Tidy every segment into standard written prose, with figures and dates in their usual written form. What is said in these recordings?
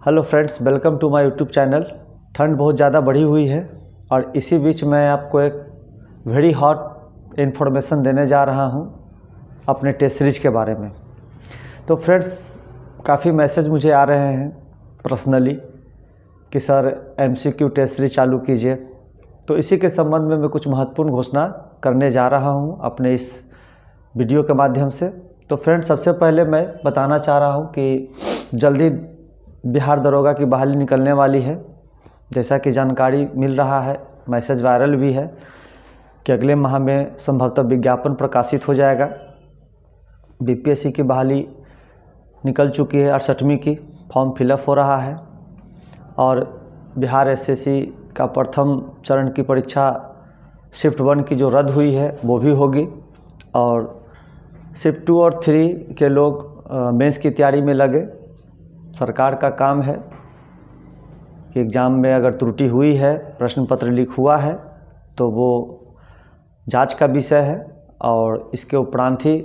Hello friends, welcome to my YouTube channel. ठंड बहुत ज़्यादा बढ़ी हुई है और इसी बीच मैं आपको एक वेरी हॉट इन्फॉर्मेशन देने जा रहा हूं अपने टेस्ट सीरीज के बारे में। तो फ्रेंड्स, काफ़ी मैसेज मुझे आ रहे हैं पर्सनली कि सर एमसीक्यू टेस्ट सीरीज चालू कीजिए। तो इसी के संबंध में मैं कुछ महत्वपूर्ण घोषणा करने जा रहा हूं अपने इस वीडियो के माध्यम से। तो फ्रेंड्स, सबसे पहले मैं बताना चाह रहा हूं कि जल्दी बिहार दरोगा की बहाली निकलने वाली है। जैसा कि जानकारी मिल रहा है, मैसेज वायरल भी है कि अगले माह में संभवतः विज्ञापन प्रकाशित हो जाएगा। बीपीएससी की बहाली निकल चुकी है, 68वीं की फॉर्म फिलअप हो रहा है और बिहार एसएससी का प्रथम चरण की परीक्षा शिफ्ट 1 की जो रद्द हुई है वो भी होगी और शिफ्ट 2 और 3 के लोग मेंस की तैयारी में लगे। सरकार का काम है कि एग्ज़ाम में अगर त्रुटि हुई है, प्रश्न पत्र लीक हुआ है तो वो जांच का विषय है और इसके उपरांत ही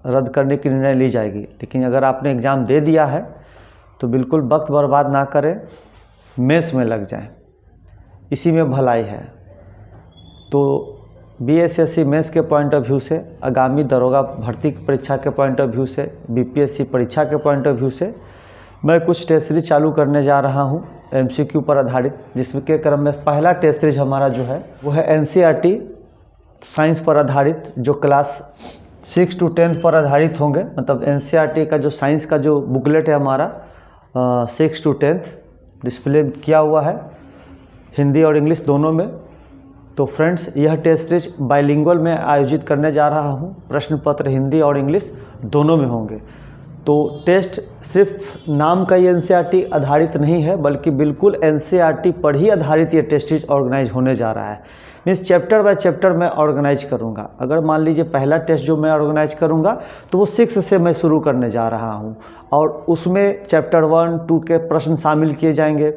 रद्द करने की निर्णय ली जाएगी। लेकिन अगर आपने एग्ज़ाम दे दिया है तो बिल्कुल वक्त बर्बाद ना करें, मेंस में लग जाएं, इसी में भलाई है। तो बीएसएससी मेंस के पॉइंट ऑफ व्यू से, आगामी दरोगा भर्ती की परीक्षा के पॉइंट ऑफ व्यू से, बीपीएससी परीक्षा के पॉइंट ऑफ व्यू से मैं कुछ टेस्ट सीरीज चालू करने जा रहा हूं एमसीक्यू पर आधारित, जिसके क्रम में पहला टेस्ट सीरीज हमारा जो है वो है एनसीईआरटी साइंस पर आधारित, जो क्लास 6 to 10 पर आधारित होंगे। मतलब एनसीईआरटी का जो साइंस का जो बुकलेट है हमारा 6 to 10 डिस्प्ले किया हुआ है, हिंदी और इंग्लिश दोनों में। तो फ्रेंड्स, यह टेस्ट सीरीज बाइलिंगुअल में आयोजित करने जा रहा हूं। प्रश्न पत्र हिंदी और इंग्लिश दोनों में होंगे। तो टेस्ट सिर्फ नाम का ही एनसीईआरटी आधारित नहीं है, बल्कि बिल्कुल एनसीईआरटी पर ही आधारित ये टेस्ट सीरीज ऑर्गेनाइज होने जा रहा है। मीन्स चैप्टर बाय चैप्टर मैं ऑर्गेनाइज करूँगा। अगर मान लीजिए पहला टेस्ट जो मैं ऑर्गेनाइज करूँगा तो वो 6 से मैं शुरू करने जा रहा हूँ और उसमें चैप्टर 1, 2 के प्रश्न शामिल किए जाएंगे।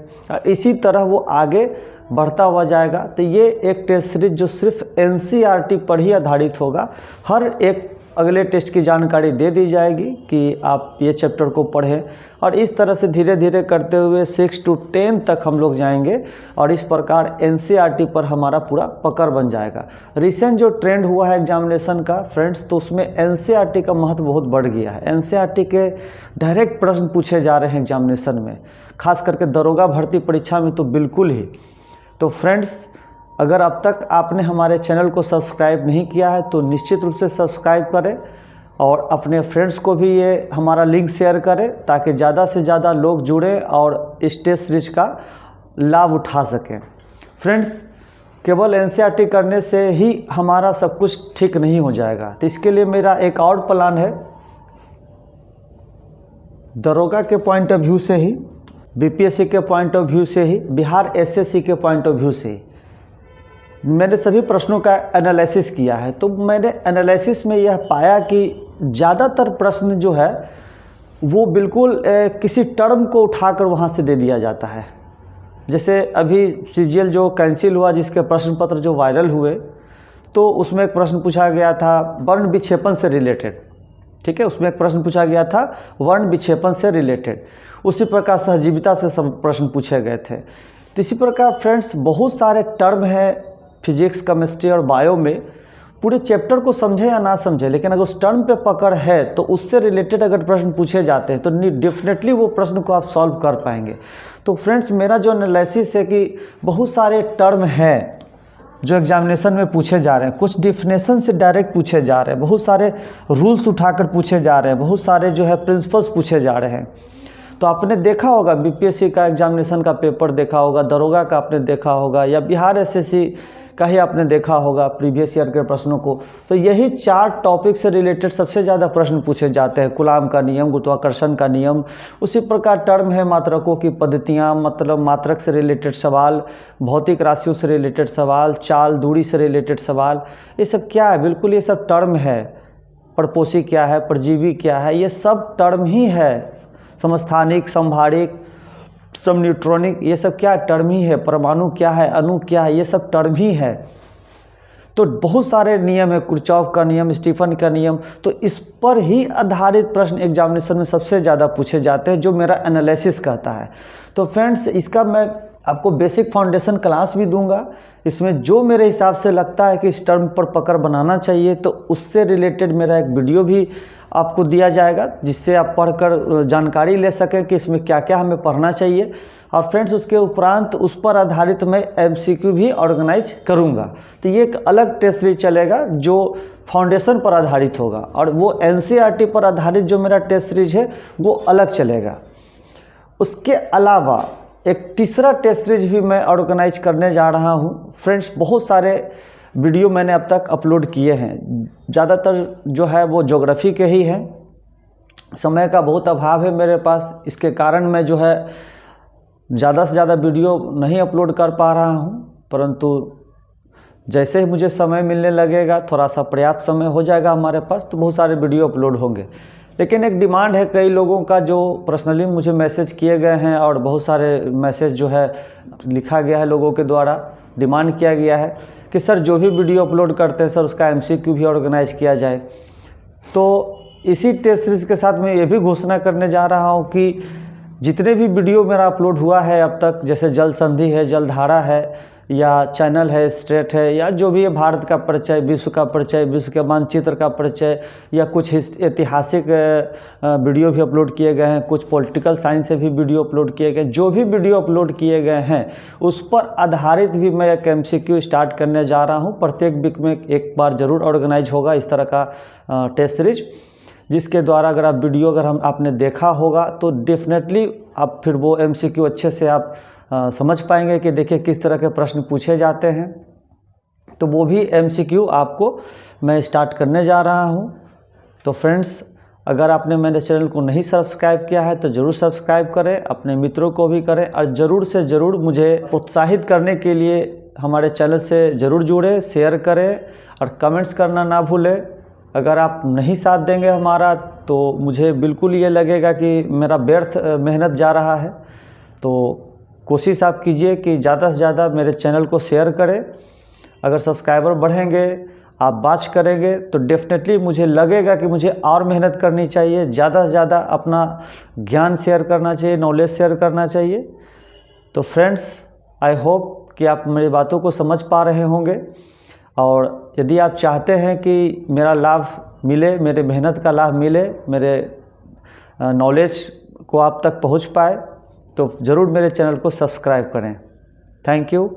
इसी तरह वो आगे बढ़ता हुआ जाएगा। तो ये एक टेस्ट सीरीज जो सिर्फ एनसीईआरटी पर ही आधारित होगा। हर एक अगले टेस्ट की जानकारी दे दी जाएगी कि आप ये चैप्टर को पढ़ें और इस तरह से धीरे धीरे करते हुए 6 to 10 तक हम लोग जाएंगे और इस प्रकार एनसीईआरटी पर हमारा पूरा पकड़ बन जाएगा। रिसेंट जो ट्रेंड हुआ है एग्जामिनेशन का फ्रेंड्स, तो उसमें एनसीईआरटी का महत्व बहुत बढ़ गया है। एनसीईआरटी के डायरेक्ट प्रश्न पूछे जा रहे हैं एग्जामिनेशन में, खास करके दरोगा भर्ती परीक्षा में तो बिल्कुल ही। तो फ्रेंड्स, अगर अब तक आपने हमारे चैनल को सब्सक्राइब नहीं किया है तो निश्चित रूप से सब्सक्राइब करें और अपने फ्रेंड्स को भी ये हमारा लिंक शेयर करें ताकि ज़्यादा से ज़्यादा लोग जुड़ें और इस टेस्ट सीरीज का लाभ उठा सकें। फ्रेंड्स, केवल एनसीईआरटी करने से ही हमारा सब कुछ ठीक नहीं हो जाएगा। तो इसके लिए मेरा एक और प्लान है, दरोगा के पॉइंट ऑफ व्यू से ही, बीपीएससी के पॉइंट ऑफ व्यू से ही, बिहार एसएससी के पॉइंट ऑफ व्यू से ही मैंने सभी प्रश्नों का एनालिसिस किया है। तो मैंने एनालिसिस में यह पाया कि ज़्यादातर प्रश्न जो है वो बिल्कुल किसी टर्म को उठाकर वहाँ से दे दिया जाता है। जैसे अभी सीजीएल जो कैंसिल हुआ, जिसके प्रश्न पत्र जो वायरल हुए, तो उसमें एक प्रश्न पूछा गया था वर्ण विक्षेपण से रिलेटेड। ठीक है, उसमें एक प्रश्न पूछा गया था वर्ण विक्षेपण से रिलेटेड। उसी प्रकार सहजीविता से सब प्रश्न पूछे गए थे। तो इसी प्रकार फ्रेंड्स, बहुत सारे टर्म हैं फिजिक्स, केमिस्ट्री और बायो में। पूरे चैप्टर को समझे या ना समझे, लेकिन अगर उस टर्म पे पकड़ है तो उससे रिलेटेड अगर प्रश्न पूछे जाते हैं तो डेफिनेटली वो प्रश्न को आप सॉल्व कर पाएंगे। तो फ्रेंड्स, मेरा जो एनालिसिस है कि बहुत सारे टर्म हैं जो एग्जामिनेशन में पूछे जा रहे हैं, कुछ डिफिनेशन से डायरेक्ट पूछे जा रहे हैं, बहुत सारे रूल्स उठाकर पूछे जा रहे हैं, बहुत सारे जो है प्रिंसिपल्स पूछे जा रहे हैं। तो आपने देखा होगा बीपीएससी का एग्जामिनेशन का पेपर देखा होगा, दरोगा का आपने देखा होगा, या बिहार एसएससी का ही आपने देखा होगा प्रीवियस ईयर के प्रश्नों को। तो यही 4 टॉपिक से रिलेटेड सबसे ज़्यादा प्रश्न पूछे जाते हैं। कूलाम का नियम, गुरुत्वाकर्षण का नियम, उसी प्रकार टर्म है मात्रकों की पद्धतियाँ, मतलब मात्रक से रिलेटेड सवाल, भौतिक राशियों से रिलेटेड सवाल, चाल दूरी से रिलेटेड सवाल। ये सब क्या है? बिल्कुल ये सब टर्म है। परपोषी क्या है, परजीवी क्या है, ये सब टर्म ही है। समस्थानिक, संभारिक, सब न्यूट्रॉनिक, ये सब क्या टर्म ही है। परमाणु क्या है, अणु क्या है, ये सब टर्म ही है। तो बहुत सारे नियम है, कुर्चॉफ का नियम, स्टीफन का नियम, तो इस पर ही आधारित प्रश्न एग्जामिनेशन में सबसे ज़्यादा पूछे जाते हैं, जो मेरा एनालिसिस कहता है। तो फ्रेंड्स, इसका मैं आपको बेसिक फाउंडेशन क्लास भी दूंगा। इसमें जो मेरे हिसाब से लगता है कि इस टर्म पर पकड़ बनाना चाहिए, तो उससे रिलेटेड मेरा एक वीडियो भी आपको दिया जाएगा, जिससे आप पढ़कर जानकारी ले सकें कि इसमें क्या क्या हमें पढ़ना चाहिए। और फ्रेंड्स, उसके उपरांत उस पर आधारित मैं MCQ भी ऑर्गेनाइज करूंगा। तो ये एक अलग टेस्ट सीरीज चलेगा जो फाउंडेशन पर आधारित होगा, और वो NCERT पर आधारित जो मेरा टेस्ट सीरीज है वो अलग चलेगा। उसके अलावा एक तीसरा टेस्ट सीरीज भी मैं ऑर्गेनाइज करने जा रहा हूँ। फ्रेंड्स, बहुत सारे वीडियो मैंने अब तक अपलोड किए हैं, ज़्यादातर जो है वो ज्योग्राफी के ही हैं। समय का बहुत अभाव है मेरे पास, इसके कारण मैं जो है ज़्यादा से ज़्यादा वीडियो नहीं अपलोड कर पा रहा हूँ, परंतु जैसे ही मुझे समय मिलने लगेगा, थोड़ा सा पर्याप्त समय हो जाएगा हमारे पास, तो बहुत सारे वीडियो अपलोड होंगे। लेकिन एक डिमांड है कई लोगों का, जो पर्सनली मुझे मैसेज किए गए हैं, और बहुत सारे मैसेज जो है लिखा गया है लोगों के द्वारा, डिमांड किया गया है कि सर जो भी वीडियो अपलोड करते हैं सर उसका MCQ भी ऑर्गेनाइज किया जाए। तो इसी टेस्ट सीरीज के साथ मैं ये भी घोषणा करने जा रहा हूँ कि जितने भी वीडियो मेरा अपलोड हुआ है अब तक, जैसे जल संधि है, जलधारा है, या चैनल है, स्ट्रेट है, या जो भी है, भारत का परिचय, विश्व का परिचय, विश्व के मानचित्र का परिचय, या कुछ ऐतिहासिक वीडियो भी अपलोड किए गए हैं, कुछ पॉलिटिकल साइंस से भी वीडियो अपलोड किए गए, जो भी वीडियो अपलोड किए गए हैं उस पर आधारित भी मैं एक MCQ स्टार्ट करने जा रहा हूँ। प्रत्येक वीक में एक बार ज़रूर ऑर्गेनाइज होगा इस तरह का टेस्ट सीरीज, जिसके द्वारा अगर आप वीडियो आपने देखा होगा तो डेफिनेटली आप फिर वो MCQ अच्छे से आप समझ पाएंगे कि देखिए किस तरह के प्रश्न पूछे जाते हैं। तो वो भी MCQ आपको मैं स्टार्ट करने जा रहा हूँ। तो फ्रेंड्स, अगर आपने मेरे चैनल को नहीं सब्सक्राइब किया है तो ज़रूर सब्सक्राइब करें, अपने मित्रों को भी करें, और ज़रूर से ज़रूर मुझे प्रोत्साहित करने के लिए हमारे चैनल से ज़रूर जुड़ें, शेयर करें और कमेंट्स करना ना भूलें। अगर आप नहीं साथ देंगे हमारा, तो मुझे बिल्कुल ये लगेगा कि मेरा व्यर्थ मेहनत जा रहा है। तो कोशिश आप कीजिए कि ज़्यादा से ज़्यादा मेरे चैनल को शेयर करें। अगर सब्सक्राइबर बढ़ेंगे, आप वॉच करेंगे, तो डेफिनेटली मुझे लगेगा कि मुझे और मेहनत करनी चाहिए, ज़्यादा से ज़्यादा अपना ज्ञान शेयर करना चाहिए, नॉलेज शेयर करना चाहिए। तो फ्रेंड्स, आई होप कि आप मेरी बातों को समझ पा रहे होंगे, और यदि आप चाहते हैं कि मेरा लाभ मिले, मेरे मेहनत का लाभ मिले, मेरे नॉलेज को आप तक पहुंच पाए, तो ज़रूर मेरे चैनल को सब्सक्राइब करें। Thank you.